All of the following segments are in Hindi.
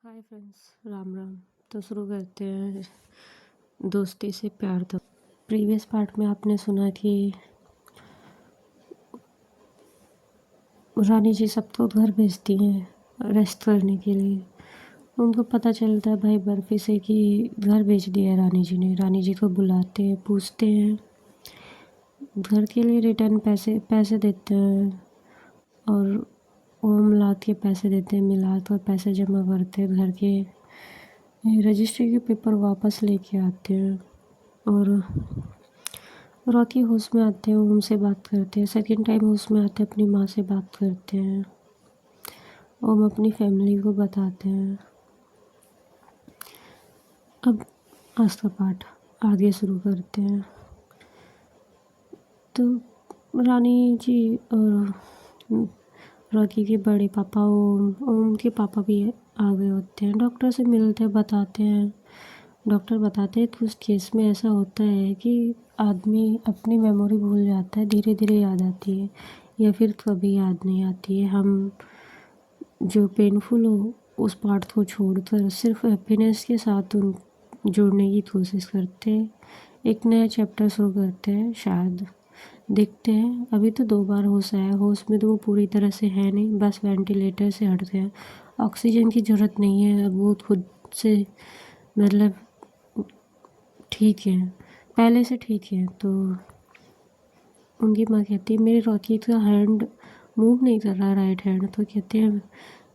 Hi friends, Ram Ram. तो शुरू करते हैं दोस्ती से प्यार तक। प्रीवियस पार्ट में आपने सुना कि रानी जी सबको घर भेजती हैं रेस्ट करने के लिए। उनको पता चलता है भाई बर्फी से कि घर भेज दिया है रानी जी ने। रानी जी को बुलाते हैं, पूछते हैं, घर के लिए रिटर्न पैसे देते हैं और ओम लाद के पैसे देते हैं, मिलाद कर पैसे जमा करते हैं, घर के रजिस्ट्री के पेपर वापस लेके आते हैं और रॉकी होश में आते हैं, ओम से बात करते हैं। सेकंड टाइम होश में आते हैं, अपनी माँ से बात करते हैं। ओम अपनी फैमिली को बताते हैं। अब आज का पाठ आगे शुरू करते हैं। तो रानी जी और रॉकी के बड़े पापा ओम के पापा भी आ गए होते हैं। डॉक्टर से मिलते हैं, बताते हैं। डॉक्टर बताते हैं कि उस केस में ऐसा होता है कि आदमी अपनी मेमोरी भूल जाता है, धीरे धीरे याद आती है या फिर कभी याद नहीं आती है। हम जो पेनफुल हो उस पार्ट को छोड़कर सिर्फ हैप्पीनेस के साथ उन जोड़ने की कोशिश करते हैं। एक नया चैप्टर शुरू करते हैं, शायद देखते हैं। अभी तो 2 बार होश आया, होश में तो वो पूरी तरह से है नहीं, बस वेंटिलेटर से हट गया। ऑक्सीजन की ज़रूरत नहीं है, वो खुद से मतलब ठीक है, पहले से ठीक है। तो उनकी माँ कहती है मेरे रॉकी का हैंड मूव नहीं कर रहा, राइट हैंड। तो कहते हैं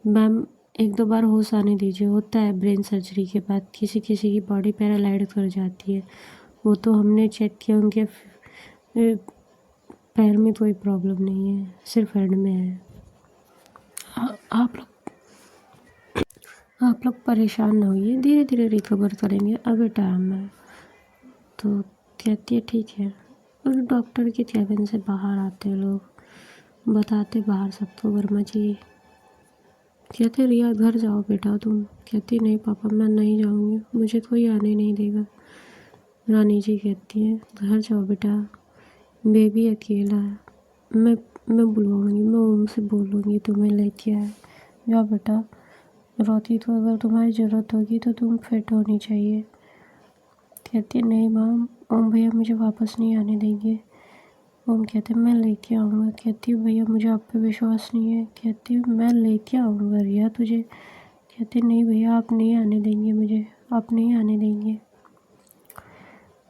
मैम 1-2 बार होश आने दीजिए, होता है ब्रेन सर्जरी के बाद, किसी किसी की बॉडी पैरालाइज कर जाती है। वो तो हमने चेक किया, उनके पैर में कोई प्रॉब्लम नहीं है, सिर्फ हैंड में है। आप लोग परेशान ना होइए, धीरे धीरे रिकवर करेंगे, अभी टाइम है। तो कहती है ठीक है। और डॉक्टर के कैबिन से बाहर आते हैं लोग, बताते बाहर सबको। वर्मा जी कहते रिया घर जाओ बेटा तुम। कहती नहीं पापा मैं नहीं जाऊंगी, मुझे कोई आने नहीं देगा। रानी जी कहती है घर जाओ बेटा, बेबी अकेला है, मैं बुलवाऊंगी, मैं ओम से बोलूँगी तुम्हें लेके आए। जाओ बेटा, रोती तो अगर तुम्हारी ज़रूरत होगी तो तुम फिट होनी चाहिए। कहती नहीं माम, ओम भैया मुझे वापस नहीं आने देंगे। ओम कहते मैं लेके आऊँगा। कहती भैया मुझे आप पे विश्वास नहीं है। कहती मैं लेके आऊँगा रिया तुझे। कहते नहीं भैया आप नहीं आने देंगे मुझे, आप नहीं आने देंगे।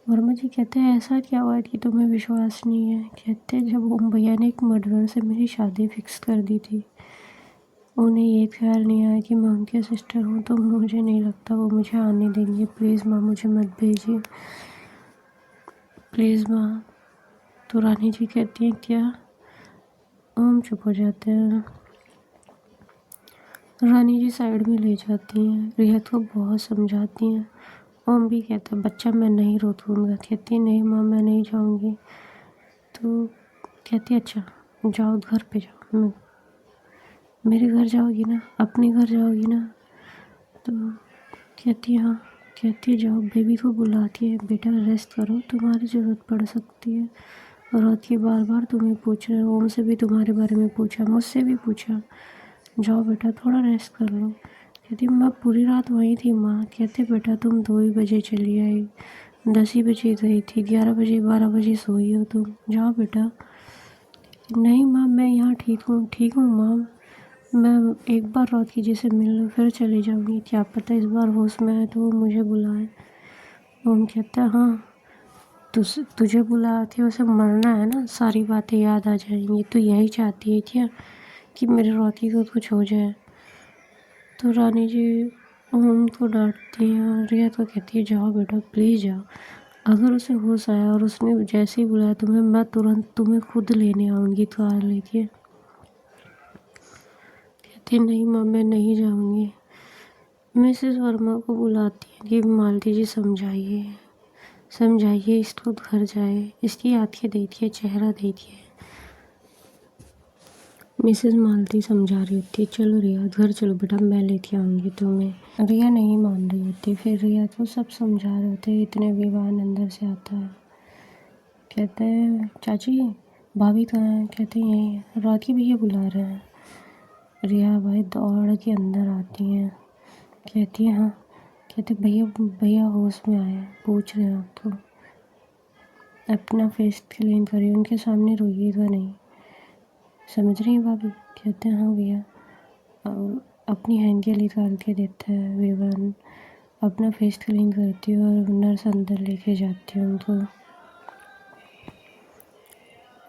वर्मा जी कहते हैं ऐसा क्या हुआ कि तुम्हें विश्वास नहीं है। कहते जब ओम भैया ने एक मर्डर से मेरी शादी फिक्स कर दी थी, उन्हें ये ख्याल नहीं आया कि मैं उनके सिस्टर हूँ, तो मुझे नहीं लगता वो मुझे आने देंगे। प्लीज़ माँ मुझे मत भेजिए, प्लीज़ माँ। तो रानी जी कहती हैं क्या। ओम चुप हो जाते हैं। रानी जी साइड में ले जाती हैं, रिहत को बहुत समझाती हैं। ओम भी कहता है बच्चा मैं नहीं रोकूंगा। कहती नहीं माँ मैं नहीं जाऊँगी। तो कहती अच्छा जाओ घर पे जाओ, मेरे घर जाओगी ना, अपने घर जाओगी ना। तो कहती हाँ। कहती जाओ, बेबी को बुलाती है बेटा रेस्ट करो, तुम्हारी ज़रूरत पड़ सकती है। और रात बार बार तुम्हें पूछ रहे हो, ओम से भी तुम्हारे बारे में पूछा, मुझसे भी पूछा। जाओ बेटा थोड़ा रेस्ट कर लो। कहती मैं पूरी रात वहीं थी माँ। कहते बेटा तुम 2 ही बजे चली आई, 10 ही बजे गई थी, 11 बजे 12 बजे सोई हो तुम, जाओ बेटा। नहीं माँ मैं यहाँ ठीक हूँ माँ, मैं एक बार रॉकी जी से मिल लूँ फिर चली जाऊँगी, क्या पता इस बार होश में आए तो वो मुझे बुलाए। ओम कहता है हाँ तुझे बुलाती उसे मरना है ना, सारी बातें याद आ जाएंगी, तो यही चाहती है क्या कि मेरे रॉकी को कुछ हो जाए। तो रानी जी ओम को डांटती हैं और रिया तो कहती है जाओ बेटा प्लीज़ जाओ, अगर उसे होश आया और उसने जैसे ही बुलाया तुम्हें, मैं तुरंत तुम्हें खुद लेने आऊँगी कार लेके। कहती नहीं माँ मैं नहीं जाऊँगी। मिसेस वर्मा को बुलाती है कि मालती जी समझाइए इसको घर जाए, इसकी आंखें देखिए, चेहरा देखिए। मिसेस मालती समझा रही होती है चलो रिया घर चलो बेटा मैं लेके आऊँगी तुम्हें। रिया नहीं मान रही होती, फिर रिया को सब समझा रहे होते हैं। इतने विवान अंदर से आता है, कहते हैं चाची भाभी कहाँ हैं। कहते हैं यहीं है, रात की भैया बुला रहे हैं। रिया भाई दौड़ के अंदर आती हैं। कहती है हाँ। कहते भैया भैया होश में आया, पूछ रहे हैं आप तो। अपना फेस क्लीन करिए, उनके सामने रोइएगा नहीं, समझ रही हैं भाभी। कहते हैं हाँ भैया। और अपनी हैंकी निकाल के देता है विवान, अपना फेस क्लीन करती है और नर्स अंदर लेके जाती है उनको।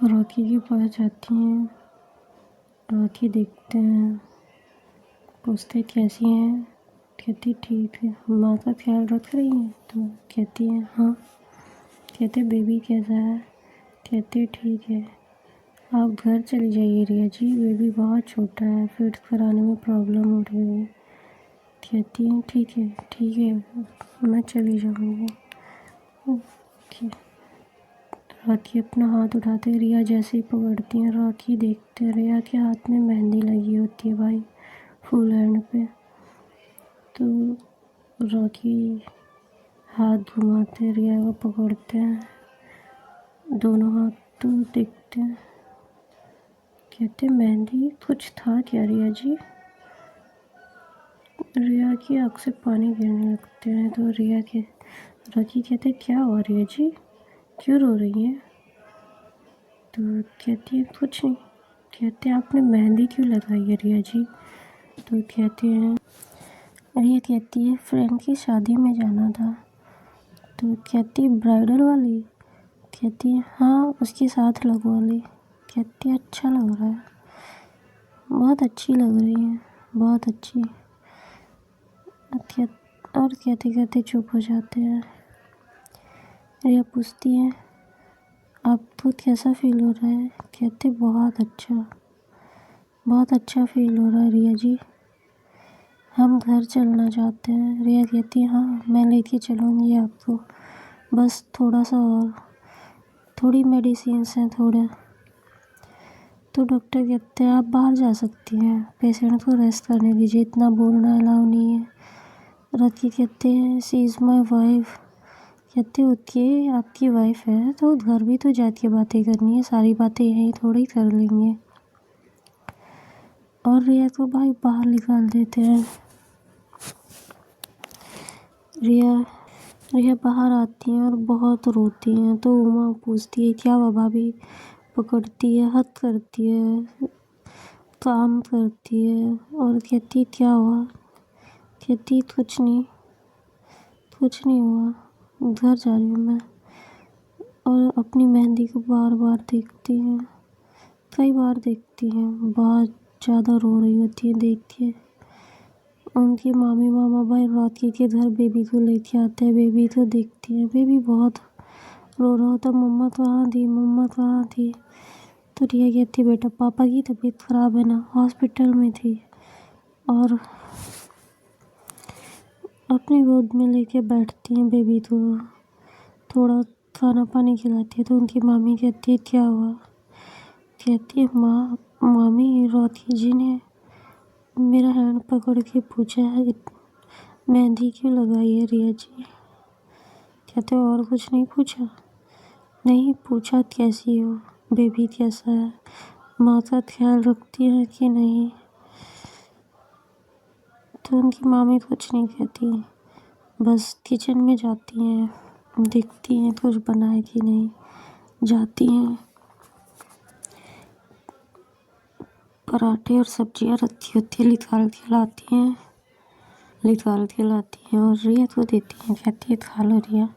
रॉकी के पास जाती हैं, रॉकी देखते हैं, पूछते कैसी हैं। कहती ठीक है। माँ का ख्याल रख रही हैं? तो कहती है हाँ। कहते बेबी कैसा है? कहते ठीक है। आप घर चली जाइए रिया जी, बेबी बहुत छोटा है, फीड कराने में प्रॉब्लम हो रही है। कहती हैं ठीक है मैं चली जाऊँगी। ओके। राखी अपना हाथ उठाते रिया जैसे ही पकड़ती हैं, राखी देखते हैं रिया के हाथ में मेहंदी लगी होती है भाई, फुल हैंड पे। तो राखी हाथ घुमाते रिया को पकड़ते हैं, दोनों हाथ तो देखते हैं। कहते मेहंदी कुछ था क्या रिया जी? रिया की आँख से पानी गिरने लगते हैं। तो राखी कहते क्या हुआ रिया जी, क्यों रो रही हैं? तो कहती है कुछ नहीं। कहते आपने मेहंदी क्यों लगाई है रिया जी? तो कहते हैं, रिया कहती है फ्रेंड की शादी में जाना था। तो कहती ब्राइडल वाली? कहती है हाँ उसके साथ लगवाली। कहती है अच्छा लग रहा है, बहुत अच्छी लग रही है, बहुत अच्छी। और कहते कहते चुप हो जाते हैं। रिया पूछती है आपको कैसा फील हो रहा है? कहते बहुत अच्छा फील हो रहा है रिया जी, हम घर चलना चाहते हैं। रिया कहती है हाँ मैं लेके चलूँगी आपको, बस थोड़ा सा और, थोड़ी मेडिसिन्स हैं थोड़ा। तो डॉक्टर कहते हैं आप बाहर जा सकती हैं, पेशेंट को रेस्ट करने दीजिए, इतना बोलना अलाउ नहीं है। राखी कहते हैं शी इज़ माई वाइफ। कहते ओके आपकी वाइफ है तो घर भी तो जाके बातें करनी है, सारी बातें यहीं थोड़ी कर लेंगे। और रिया को भाई बाहर निकाल देते हैं। रिया बाहर आती हैं और बहुत रोती हैं। तो उमा पूछती है क्या हुआ भाभी? पकड़ती है, हद करती है, काम करती है और कहती क्या हुआ? कहती कुछ नहीं हुआ, घर जा रही हूँ मैं। और अपनी मेहंदी को बार बार देखती है, कई बार देखती है, बहुत ज़्यादा रो रही होती है देख के। उनके मामी मामा भाई राखी के घर बेबी को लेके आते हैं, बेबी तो देखती है, बेबी बहुत रो रहा होता, मम्मा कहाँ थी? तो रिया कहती बेटा पापा की तबीयत ख़राब है ना, हॉस्पिटल में थी। और अपनी गोद में लेके बैठती हैं बेबी को, थोड़ा खाना पानी खिलाती है। तो उनकी मामी कहती है क्या हुआ? कहती है मामी राखी जी ने मेरा हैंड पकड़ के पूछा है मेहंदी क्यों लगाई है रिया जी? कहते और कुछ नहीं पूछा? नहीं पूछा कैसी हो, बेबी कैसा है, माँ का ख्याल रखती है कि नहीं? तो उनकी मामी कुछ नहीं कहती, बस किचन में जाती हैं, देखती हैं कुछ बनाए कि नहीं, जाती हैं, पराठे और सब्जियां रखी होती है, निकाल के लाती हैं और रिया को देती हैं। कहती है खा लो रिया,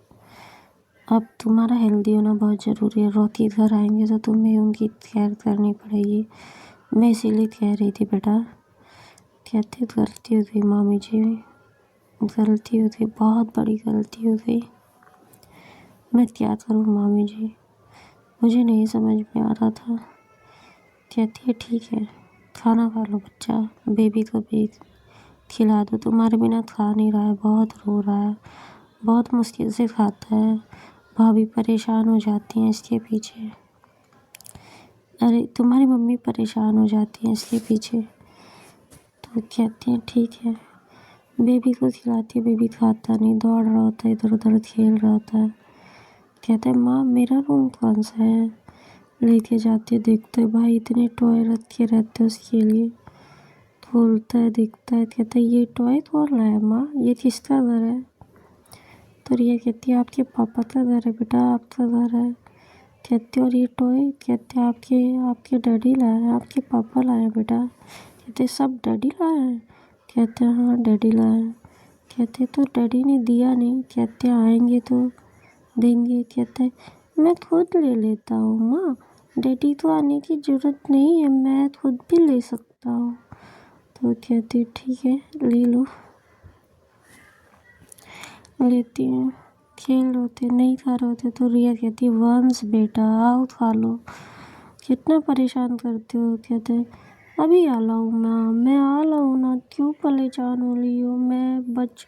अब तुम्हारा हेल्दी होना बहुत ज़रूरी है, रॉकी घर आएंगे तो तुम्हें उनकी केयर करनी पड़ेगी, मैं इसीलिए कह रही थी बेटा। कहते गलती हो गई मामी जी, गलती हो गई, बहुत बड़ी गलती हो गई, मैं क्या करूँ मामी जी, मुझे नहीं समझ में आ रहा था। कहती है ठीक है खाना खा लो बच्चा, बेबी को भी खिला दो, तुम्हारे बिना खा नहीं रहा है, बहुत रो रहा है, बहुत मुश्किल से खाता है, भाभी परेशान हो जाती हैं इसके पीछे, अरे तुम्हारी मम्मी परेशान हो जाती है इसके पीछे। तो कहती हैं ठीक है, बेबी को खिलाती है, बेबी खाता नहीं, दौड़ रहा होता है, इधर उधर खेल रहा होता है। कहते हैं माँ मेरा रूम कौन सा है? लेके जाते देखते भाई इतने टॉय रखे रहते उसके लिए। बोलता है, दिखता है, कहता है ये टॉय कौन लाया माँ, ये किसका घर है। तो रिया कहती है आपके पापा का घर है बेटा, आपका घर है। कहते और ये टॉय, कहते आपके आपके डैडी लाए हैं, आपके पापा लाए हैं बेटा। कहते सब डैडी लाए हैं। कहते हाँ डैडी लाए हैं। कहते तो डैडी ने दिया नहीं। कहते आएंगे तो देंगे। कहते मैं खुद ले लेता हूँ माँ, डैडी तो आने की ज़रूरत नहीं है, मैं खुद भी ले सकता हूँ। तो कहती ठीक है ले लो। लेती हूँ। खेल रहे होते, नहीं खा रहे होते तो रिया कहती वंश बेटा आओ खा लो, कितना परेशान करते हो। कहते अभी आ लाऊँ मैं आ लाऊँ ना, क्यों परेशान हो रही हो, मैं बच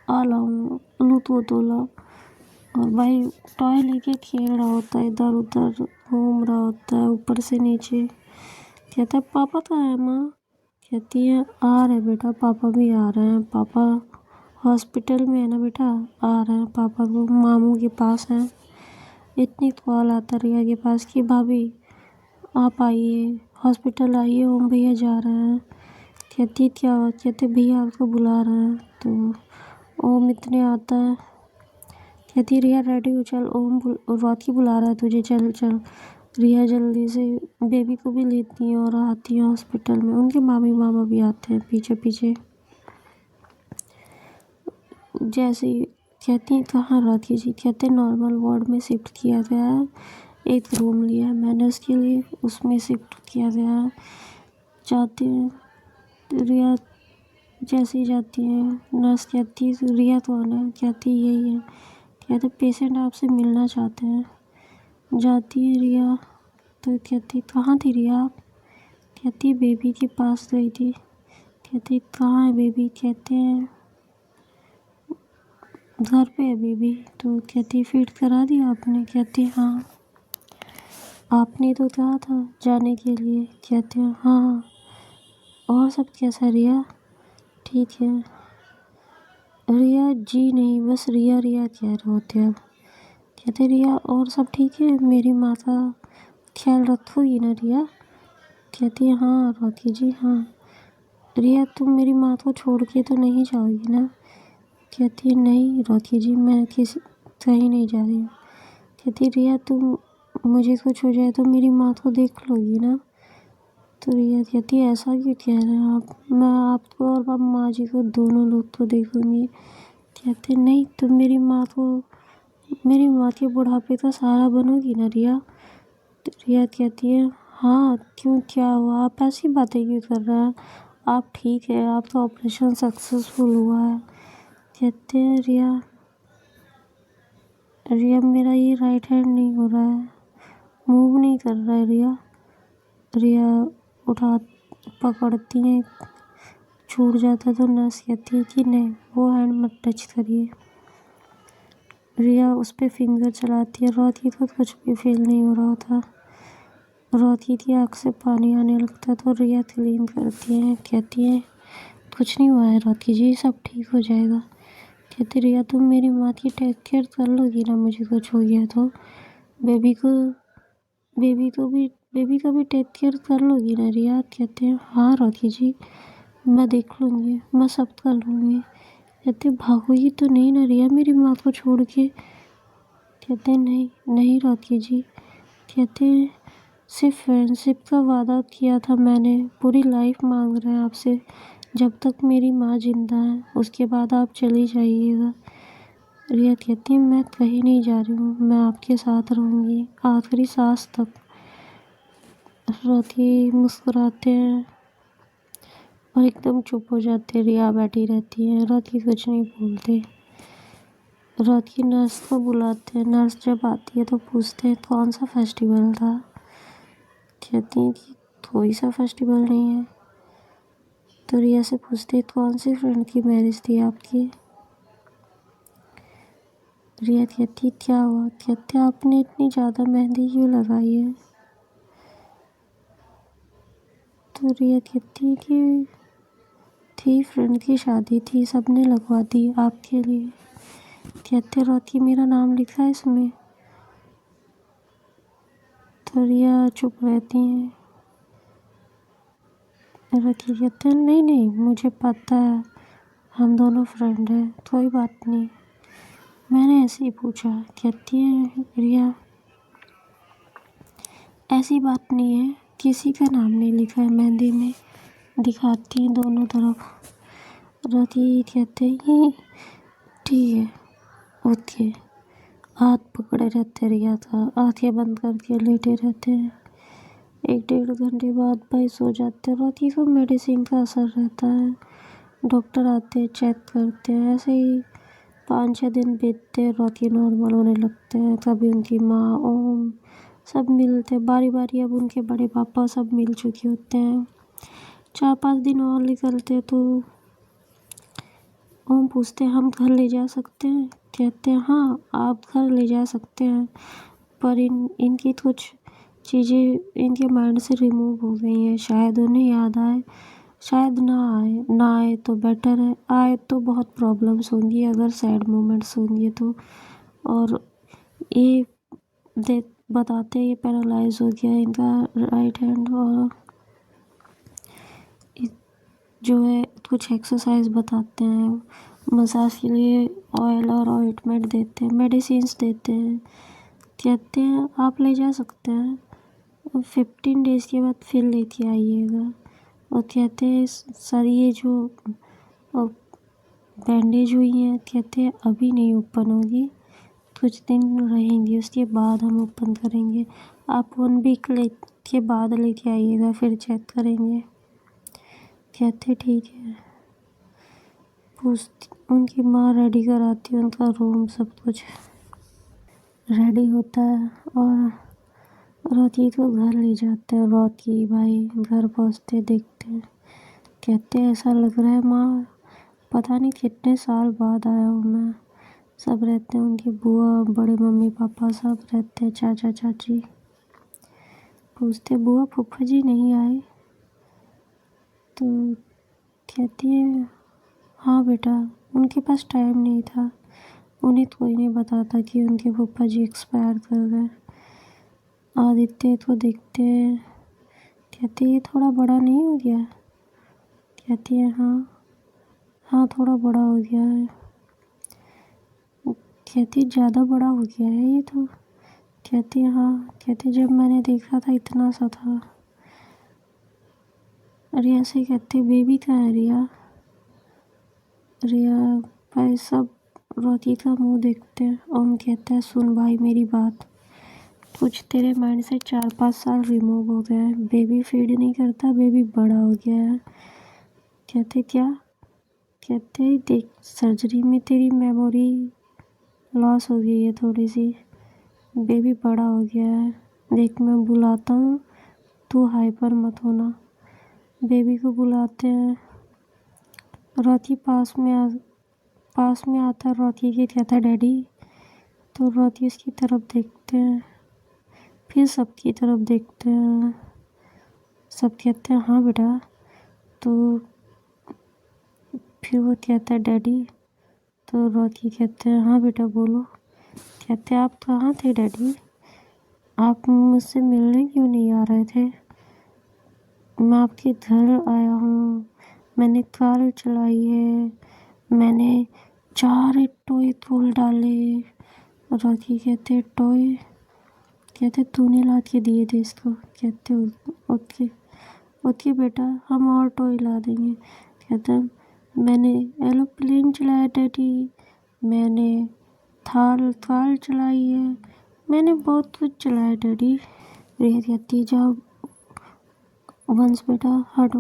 आ लाऊँ, लो तो लो। और भाई टॉय लेके खेल रहा होता है, इधर उधर घूम रहा होता है ऊपर से नीचे। कहता है पापा कहाँ है माँ। कहती है आ रहे बेटा, पापा भी आ रहे हैं, पापा हॉस्पिटल में है ना बेटा, आ रहे हैं पापा को मामू के पास हैं। इतनी कॉल आता रिया के पास कि भाभी आप आइए, हॉस्पिटल आइए, ओम भैया जा रहे हैं। कहती क्या हुआ। कहते भैया आपको बुला रहे हैं। तो ओम इतने आता है। कहती रिया रेडी हो चल, ओम रॉकी बुला रहा है तुझे, चल चल। रिया जल्दी से बेबी को भी लेती है और आती है हॉस्पिटल में। उनके मामी मामा भी आते हैं पीछे पीछे। जैसे ही कहती हैं कहाँ रॉकी जी। कहते नॉर्मल वार्ड में शिफ्ट किया गया है, एक रूम लिया है मैंने उसके लिए, उसमें शिफ्ट किया गया है। जाते हैं रिया, जैसे ही जाती है नर्स कहती है रिया कौन है। कहती यही है। कहते पेशेंट आपसे मिलना चाहते हैं। जाती है रिया तो कहती कहाँ थी रिया आप। कहती बेबी के पास गई थी। कहती कहाँ है बेबी। कहते हैं घर पे है बेबी। तो कहती फीड करा दिया आपने। कहती हाँ आपने तो कहा था जाने के लिए। कहते हैं हाँ। और सब कैसा रिया। ठीक है। रिया जी नहीं, बस रिया रिया कह रहे होते अब। कहते रिया और सब ठीक है, मेरी माँ का ख्याल रखोगी ना रिया। कहती है हाँ रॉकी जी हाँ। रिया तुम मेरी माँ को छोड़ के तो नहीं जाओगी ना। कहती है नहीं रॉकी जी मैं कहीं नहीं जा रही हूँ। कहती रिया तुम मुझे कुछ हो जाए तो मेरी माँ को देख लोगी ना। तो रिया कहती है ऐसा क्यों कह रहे हैं आप, मैं आपको और माँ जी को दोनों लोग तो देखूंगी। कहते नहीं तुम मेरी माँ के बुढ़ापे का सहारा बनोगी ना रिया। तो रिया कहती है हाँ क्यों क्या हुआ, आप ऐसी बातें क्यों कर रहे हैं, आप ठीक है, आपका ऑपरेशन सक्सेसफुल हुआ है। कहते हैं रिया मेरा ये राइट हैंड नहीं हो रहा है, मूव नहीं कर रहा है रिया। रिया उठा पकड़ती हैं, छूट जाता तो नर्स कहती है कि नहीं वो हैंड मत टच करिए। रिया उस पर फिंगर चलाती है। रॉकी को कुछ भी फील नहीं हो रहा था। रॉकी की आँख से पानी आने लगता तो रिया क्लीन करती है। कहती है कुछ नहीं हुआ है रॉकी जी, सब ठीक हो जाएगा। कहती रिया तुम मेरी माँ की टेक केयर कर लोगी ना, मुझे कुछ हो गया तो बेबी का भी टेक केयर कर लोगी ना रिया। कहते हैं हाँ रॉकी जी मैं देख लूँगी, मैं सब कर लूँगी। कहते भागोगी तो नहीं ना रिया मेरी माँ को छोड़ के। कहते नहीं रॉकी जी। कहते सिर्फ फ्रेंडशिप का वादा किया था मैंने, पूरी लाइफ मांग रहे हैं आपसे, जब तक मेरी माँ जिंदा है उसके बाद आप चली जाइएगा। रिया कहती है मैं कहीं नहीं जा रही हूँ, मैं आपके साथ रहूँगी आखिरी सांस तक। रॉकी मुस्कुराते हैं और एकदम चुप हो जाते हैं। रिया बैठी रहती है, रॉकी कुछ नहीं बोलते। रॉकी नर्स को बुलाते हैं। नर्स जब आती है तो पूछते हैं कौन सा फेस्टिवल था। कहती हैं कि कोई सा फेस्टिवल नहीं है। तो रिया से पूछते हैं कौन सी फ्रेंड की मैरिज थी आपकी। रिया कहती क्या हुआ। कहते आपने इतनी ज़्यादा मेहंदी क्यों लगाई है। तो रिया कहती कि थी फ्रेंड की शादी थी, सबने लगवा दी आपके लिए। कहते रॉकी मेरा नाम लिखा है इसमें। तो रिया चुप रहती हैं। रति कहते हैं नहीं नहीं मुझे पता है, हम दोनों फ्रेंड हैं, कोई बात नहीं। मैंने ऐसे ही पूछा। कहती है रिया ऐसी बात नहीं है, किसी का नाम नहीं लिखा है मेहंदी में। दिखाती हैं दोनों तरफ। रति कहते हैं ठीक है ओके। हाथ पकड़े रहते रिया का, आंखें बंद करके लेटे रहते हैं। 1-1.5 घंटे बाद भाई सो जाते हैं। रति को मेडिसिन का असर रहता है। डॉक्टर आते हैं, चेक करते हैं। ऐसे ही 5-6 दिन बीतते हैं, रति नॉर्मल होने लगते हैं। कभी उनकी माँ ओम सब मिलते हैं बारी बारी। अब उनके बड़े पापा सब मिल चुके होते हैं। 4-5 दिन और निकलते हैं तो ओम पूछते हैं हम घर ले जा सकते हैं। कहते हैं हाँ आप घर ले जा सकते हैं, पर इनकी कुछ चीज़ें इनके माइंड से रिमूव हो गई हैं। शायद उन्हें याद आए, शायद ना आए तो बेटर है। आए तो बहुत प्रॉब्लम्स होंगी, अगर सैड मोमेंट्स होंगे तो। और ये बताते ये पैरालाइज हो गया इनका राइट हैंड। और जो है कुछ एक्सरसाइज बताते हैं, मसाज के लिए ऑयल और ऑइंटमेंट देते हैं, मेडिसिन्स देते हैं। कहते हैं आप ले जा सकते हैं, 15 डेज़ के बाद फिर लेके आइएगा। और कहते हैं सर ये जो बैंडेज हुई हैं, कहते हैं अभी नहीं ओपन होगी, कुछ दिन रहेंगी, उसके बाद हम ओपन करेंगे। आप 1 वीक के बाद लेके आइएगा, फिर चेक करेंगे। कहते ठीक है। पूछती उनकी माँ रेडी कराती है उनका रूम, सब कुछ रेडी होता है और रॉकी को घर ले जाते हैं। रॉकी भाई घर पहुँचते देखते हैं। कहते ऐसा लग रहा है माँ पता नहीं कितने साल बाद आया हूँ मैं। सब रहते हैं, उनकी बुआ बड़े मम्मी पापा सब रहते हैं, चाचा चाची। पूछते बुआ फूफा जी नहीं आए? तो कहती है हाँ बेटा उनके पास टाइम नहीं था, उन्हें कोई नहीं बताता कि उनके फूफा जी एक्सपायर कर गए। आदित्य तो देखते हैं। कहती है थोड़ा बड़ा नहीं हो गया? कहती है हाँ थोड़ा बड़ा हो गया है। कहती ज़्यादा बड़ा हो गया है ये तो? कहती है हाँ। कहती जब मैंने देखा था इतना सा था। रिया से कहते बेबी कहाँ है रिया? रिया भाई सब रोती का मुंह देखते हैं। ओम कहता है सुन भाई मेरी बात, कुछ तेरे माइंड से 4-5 साल रिमूव हो गए हैं। बेबी फीड नहीं करता, बेबी बड़ा हो गया है। कहते क्या? कहते देख सर्जरी में तेरी मेमोरी लॉस हो गई है थोड़ी सी, बेबी बड़ा हो गया है। देख मैं बुलाता हूँ, तू हाइपर मत होना। बेबी को बुलाते हैं। रॉकी पास में आता है। रॉकी की कहता है डैडी। तो रॉकी उसकी तरफ देखते हैं, फिर सबकी तरफ देखते हैं। सब कहते हैं हाँ बेटा। तो फिर वो कहता है डैडी। तो रॉकी कहते हैं हाँ बेटा बोलो। कहते हैं आप कहाँ थे डैडी? आप मुझसे मिलने क्यों नहीं आ रहे थे? मैं आपके घर आया हूँ, मैंने कार चलाई है, मैंने 4 टॉय तोड़ डाले। रॉकी कहते टॉय? कहते तूने ला के दिए थे इसको। कहते ओके ओके बेटा हम और टॉय ला देंगे। कहता मैंने एरोप्लेन चलाया डैडी, मैंने कार चलाई है, मैंने बहुत कुछ चलाया डैडी। रिया कहती जाओ वंश बेटा हटो,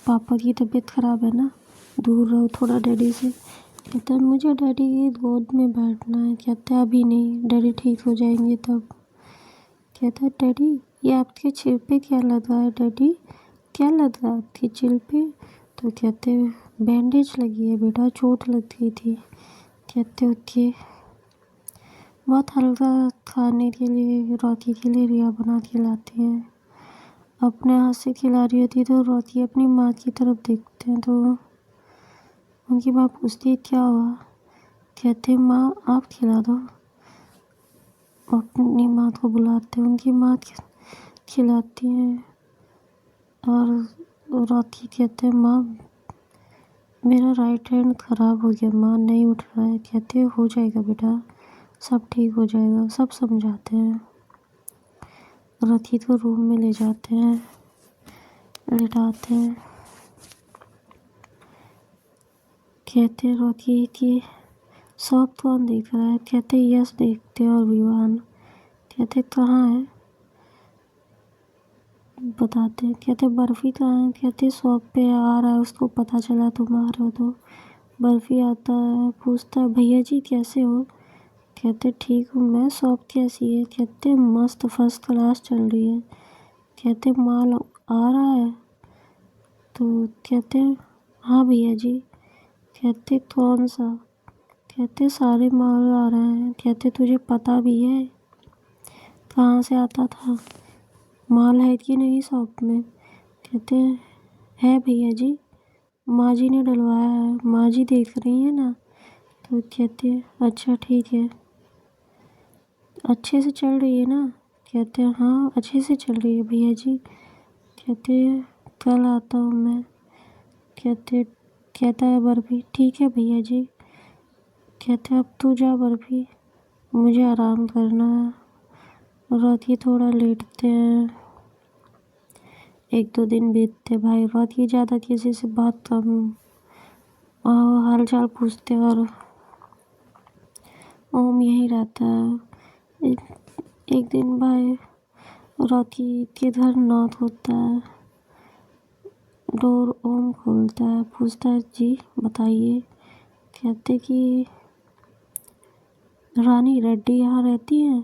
पापा की तबीयत ख़राब है ना, दूर रहो थोड़ा डैडी से। कहता है मुझे डैडी की गोद में बैठना है। कहता है अभी नहीं, डैडी ठीक हो जाएंगे तब। कहता है डैडी ये आपके सिर पे क्या लगा है डैडी? क्या लगा आपके सिर पे? तो कहते हैं बैंडेज लगी है बेटा, चोट लग गई थी। कहते ओके। बहुत हल्का खाने के लिए रॉकी के लिए रिया बना के लाती हैं। अपने हाथ से खिला रही होती तो रॉकी अपनी माँ की तरफ देखते हैं। तो उनकी माँ पूछती है क्या हुआ? कहते हैं माँ आप खिला दो। अपनी माँ को बुलाते हैं, उनकी माँ खिलाती हैं। और राखी कहते माँ मेरा राइट हैंड ख़राब हो गया माँ, नहीं उठ रहा है। कहते हो जाएगा बेटा, सब ठीक हो जाएगा, सब समझाते हैं। राखी को रूम में ले जाते हैं, लिटाते हैं। कहते राखी कि सब कौन देख रहा है? कहते यस देखते हैं और विवान। कहते कहाँ है? बताते। कहते बर्फी कहाँ है? कहते शॉप पे आ रहा है, उसको पता चला तुम आ रहे हो तो। बर्फी आता है, पूछता है भैया जी कैसे हो? कहते ठीक हूँ मैं, शॉप कैसी है? कहते मस्त फर्स्ट क्लास चल रही है। कहते माल आ रहा है? तो कहते हाँ भैया जी। कहते कौन सा? कहते सारे माल आ रहे हैं। कहते तुझे पता भी है कहाँ से आता था? माल है कि नहीं शॉप में? कहते है भैया जी, माँ जी ने डलवाया है, माँ जी देख रही है ना। तो कहते अच्छा ठीक है, अच्छे से चल रही है ना? कहते हाँ अच्छे से चल रही है भैया जी। कहते कल आता हूँ मैं। कहता है बर्फी ठीक है भैया जी। कहते अब तू जा बर्फी, मुझे आराम करना है। राखी थोड़ा लेटते हैं। 1-2 दिन बीतते भाई, राखी ज़्यादा किसी से बात कम, हाल चाल पूछते और ओम यही रहता है। एक दिन भाई राखी के घर नॉक होता है, डोर ओम खोलता है, पूछता है जी बताइए। कहते कि रानी रेड्डी यहाँ रहती हैं?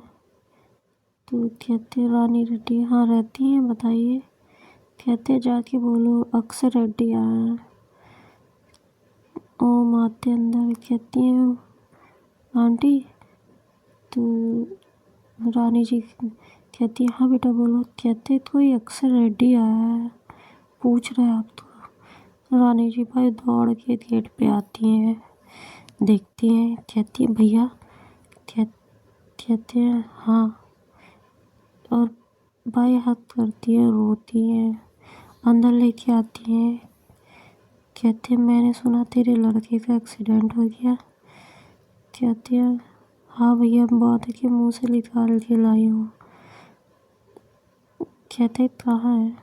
तो कहते रानी रेड्डी हाँ रहती हैं, बताइए। कहते जाके बोलो अक्सर रेड्डी आया है। ओम आते अंदर। कहती हैं आंटी। तो रानी जी कहती है हाँ बेटा बोलो। कहते कोई अक्सर रेड्डी आया है, पूछ रहे आप तो। रानी जी भाई दौड़ के गेट पे आती हैं, देखती हैं। कहती है भैया? कहते हैं हाँ। और भाई हक करती है, रोती है, अंदर लेके आती हैं। कहते मैंने सुना तेरे लड़के का एक्सीडेंट हो गया। कहते हैं हाँ भैया, बहुत के मुंह से निकाल के लाई हूँ। कहते कहाँ है?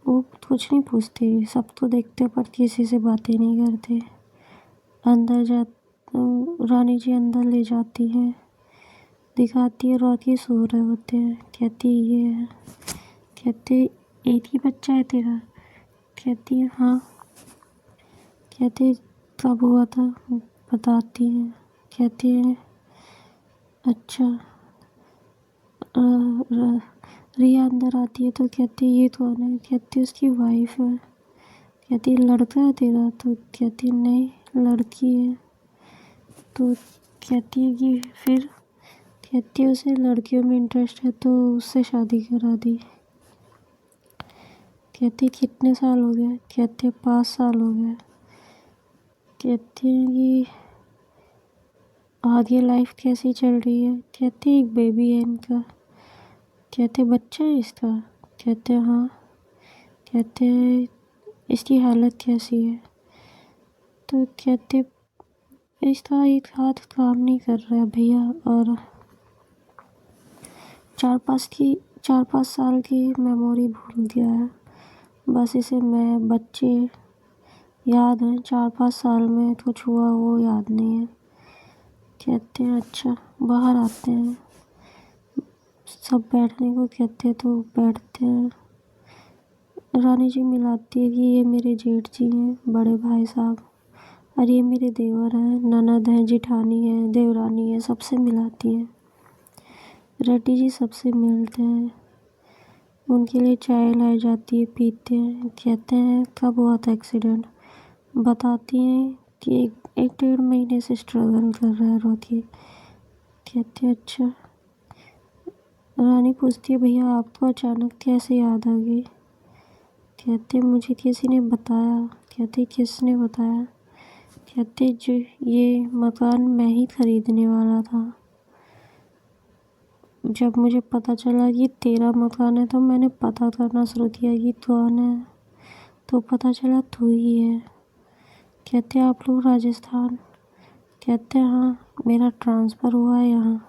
वो कुछ नहीं पूछते, सब तो देखते पर किसी से बातें नहीं करते। अंदर जा रानी जी अंदर ले जाती हैं, दिखाती है राखी सो रहे होते हैं। कहती ये है। कहते एक ही बच्चा है तेरा? कहती है हाँ। कहते कब हुआ था? बताती हैं। कहती है अच्छा। रिया अंदर आती है तो कहती ये कौन है? कहती उसकी वाइफ है। कहती लड़का है तेरा? तो कहती नहीं लड़की है। तो कहती है कि फिर? कहती है उसे लड़कियों में इंटरेस्ट है तो उससे शादी करा दी। कहती कितने साल हो गए? कहते 5 साल हो गए। कहती हैं कि आगे लाइफ कैसी चल रही है? कहते एक बेबी है इनका। कहते बच्चा है इसका? कहते हाँ। कहते इसकी हालत कैसी है? तो कहते इसका एक हाथ काम नहीं कर रहा है भैया, और 4-5 साल की मेमोरी भूल गया है। बस इसे मैं बच्चे याद हैं, 4-5 साल में कुछ हुआ वो याद नहीं है। कहते हैं अच्छा। बाहर आते हैं, सब बैठने को कहते तो बैठते हैं। रानी जी मिलाती है कि ये मेरे जेठ जी हैं, बड़े भाई साहब, और ये मेरे देवर हैं, ननद हैं, जिठानी है, देवरानी है, सबसे मिलाती हैं। रेड्डी जी सबसे मिलते हैं, उनके लिए चाय लाई जाती है, पीते हैं। कहते हैं कब हुआ था एक्सीडेंट? बताती हैं कि 1-1.5 महीने से स्ट्रगल कर रहा है राखी। कहते हैं अच्छा। रानी पूछती है भैया आपको अचानक कैसे याद आ गई? कहते मुझे किसी ने बताया। कहते किसने बताया? कहते जो ये मकान मैं ही खरीदने वाला था। जब मुझे पता चला कि तेरा मकान है तो मैंने पता करना शुरू किया कि कौन है, तो पता चला तू ही है। कहते आप लोग राजस्थान? कहते हाँ, मेरा ट्रांसफ़र हुआ है यहाँ,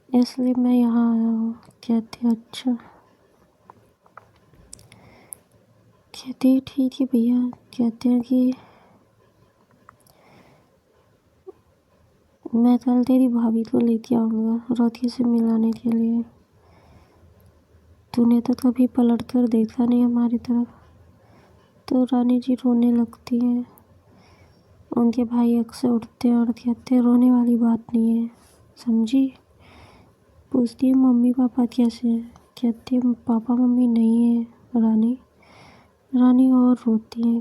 इसलिए मैं यहाँ आया हूँ। कहते अच्छा। कहते ठीक है भैया। कहते हैं कि मैं कल तेरी भाभी को लेके आऊँगा रॉकी से मिलाने के लिए। तूने तो कभी पलट कर देखा नहीं हमारी तरफ। तो रानी जी रोने लगती हैं। उनके भाई अक्सर उठते हैं और कहते हैं रोने वाली बात नहीं है, समझी। पूछती है मम्मी पापा कैसे हैं? कहती है पापा मम्मी नहीं है रानी। रानी और रोती है।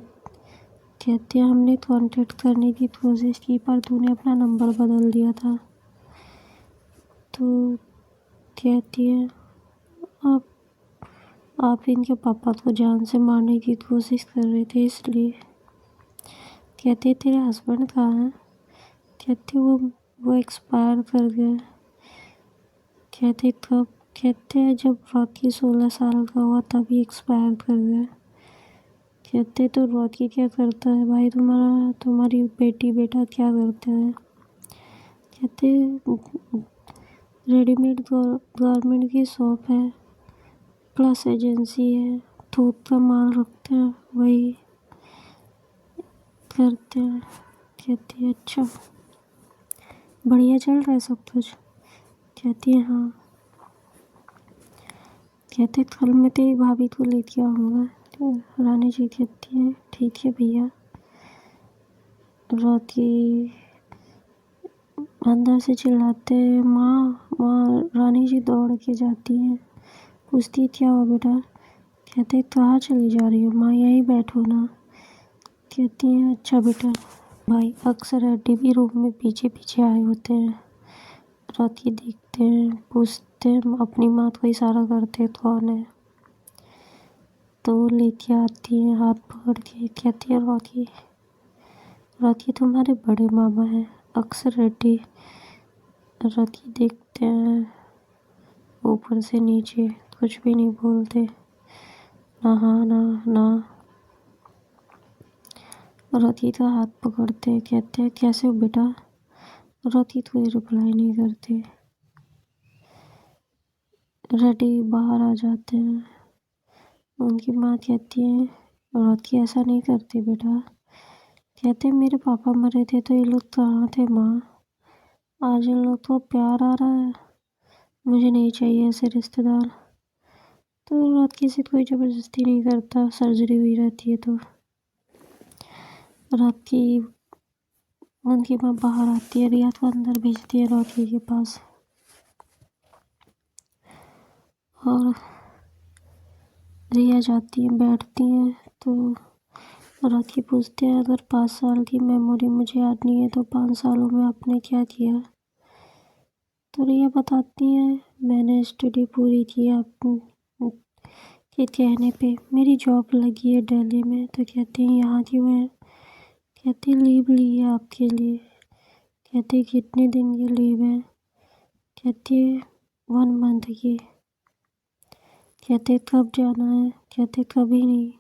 कहते हैं हमने कांटेक्ट करने की कोशिश की पर तूने अपना नंबर बदल दिया था। तो कहती है आप इनके पापा को जान से मारने की कोशिश कर रहे थे इसलिए। कहते तेरे हस्बैंड कहाँ हैं? कहते वो एक्सपायर कर गए। कहते कब? कहते हैं जब रॉकी 16 साल का हुआ तभी एक्सपायर कर गए। कहते तो रॉकी क्या करता है भाई तुम्हारा? तुम्हारी बेटी बेटा क्या करते हैं? कहते रेडीमेड गारमेंट की शॉप है प्लस एजेंसी है, थोक का माल रखते हैं वही करते हैं। कहती है अच्छा, बढ़िया चल रहा है सब कुछ? कहती है हाँ। कहते कल मैं तेरी भाभी को लेके आऊँगा। तो रानी जी कहती है ठीक है भैया। रॉकी अंदर से चिल्लाते हैं माँ माँ। रानी जी दौड़ के जाती हैं, पूछती है क्या हुआ बेटा? कहते कहाँ चली जा रही हो माँ? यहीं बैठो ना। कहती हैं अच्छा बेटा। भाई अक्सर रेड्डी भी रूम में पीछे पीछे आए होते हैं। रॉकी देखते हैं, पूछते हैं अपनी माँ को इशारा करते कौन है। तो लेके आती है हाथ पकड़ के। कहती है रॉकी रॉकी तुम्हारे बड़े मामा हैं अक्सर रेड्डी। रॉकी देखते हैं ऊपर से नीचे, कुछ भी नहीं बोलते, ना हाँ ना ना। रॉकी का हाथ पकड़ते हैं। कहते हैं कैसे हो बेटा? रॉकी कोई रिप्लाई नहीं करते। रेड्डी बाहर आ जाते हैं। उनकी माँ कहती है रॉकी ऐसा नहीं करती बेटा। कहते मेरे पापा मरे थे तो ये लोग कहाँ थे माँ? आज इन लोग को प्यार आ रहा है, मुझे नहीं चाहिए ऐसे रिश्तेदार। तो रात किसी कोई ज़बरदस्ती नहीं करता, सर्जरी हुई रहती है। तो रात की उनकी माँ बाहर आती है, रिया को अंदर भेजती है रॉकी के पास। और रिया जाती है, बैठती है। तो रॉकी पूछते हैं अगर 5 साल की मेमोरी मुझे याद नहीं है तो 5 सालों में आपने क्या किया? तो रिया बताती है मैंने स्टडी पूरी की आप के कहने पे। मेरी जॉब लगी है दिल्ली में। तो कहते हैं यहाँ क्यों है? कहते लीव ली है आपके लिए। कहते कितने दिन की लीव है? कहती 1 मंथ की। कहते कब जाना है? कहते कभी नहीं।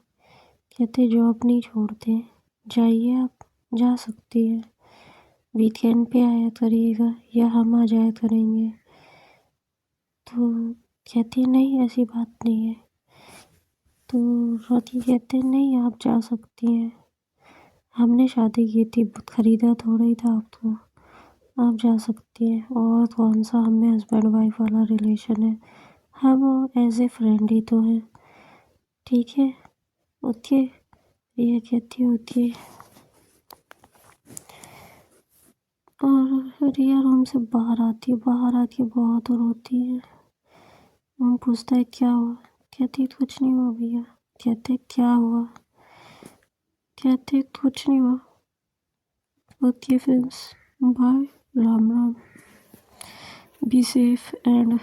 कहते जॉब नहीं छोड़ते, जाइए आप, जा सकती है, वीकेंड पे आया करिएगा या हम आ जाया करेंगे। तो कहती नहीं ऐसी बात नहीं है। तो रॉकी कहते नहीं आप जा सकती हैं, हमने शादी की थी, खरीदा थोड़ा ही था आपको, आप जा सकती हैं। और कौन सा हमें हस्बैंड वाइफ वाला रिलेशन है, हम एज ए फ्रेंड ही तो हैं। ठीक है ओके। ये कहती होती है। और रिया रूम से बाहर आती है, बाहर आके बहुत रोती है। हम पूछता है क्या हुआ? कहती कुछ नहीं हुआ भैया। कहते क्या हुआ? कहते कुछ नहीं हुआ। Okay friends, bye, Ram Ram, be safe and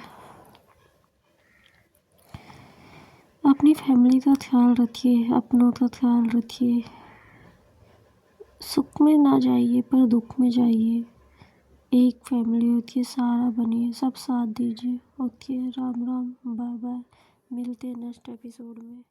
अपनी फैमिली का ख्याल रखिए, अपनों का ख्याल रखिए। सुख में ना जाइए पर दुख में जाइए। एक फैमिली होती है, सारा बनिए, सब साथ दीजिए। Okay, Ram Ram, bye bye, मिलते हैं नेक्स्ट एपिसोड में।